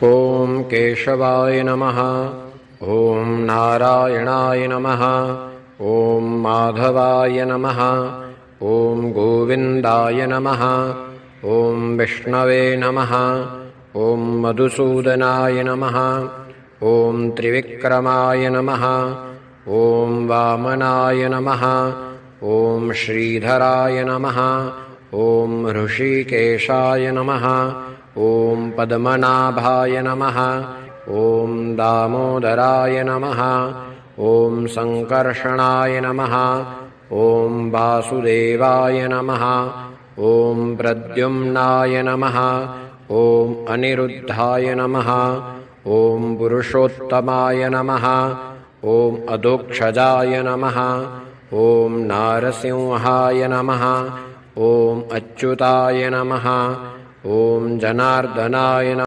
ॐ केशवाय नमः। ॐ नारायणाय नमः। ॐ माधवाय नमः। ॐ गोविन्दाय नमः। ॐ विष्णवे नमः। ॐ मधुसूदनाय नमः। ॐ त्रिविक्रमाय नमः। ॐ वामनाय नमः। ॐ श्रीधराय नमः। ॐ ऋषिकेशाय नमः। ॐ पद्मनाभाय नमः। ॐ दामोदराय नमः। ॐ सङ्कर्षणाय नमः। ॐ वासुदेवाय नमः। ॐ प्रद्युम्नाय नमः। ॐ अनिरुद्धाय नमः। ॐ पुरुषोत्तमाय नमः। ॐ अधोक्षजाय नमः। ॐ नारसिंहाय नमः। ॐ अच्युताय नमः। ॐ जनार्दनाय नमः।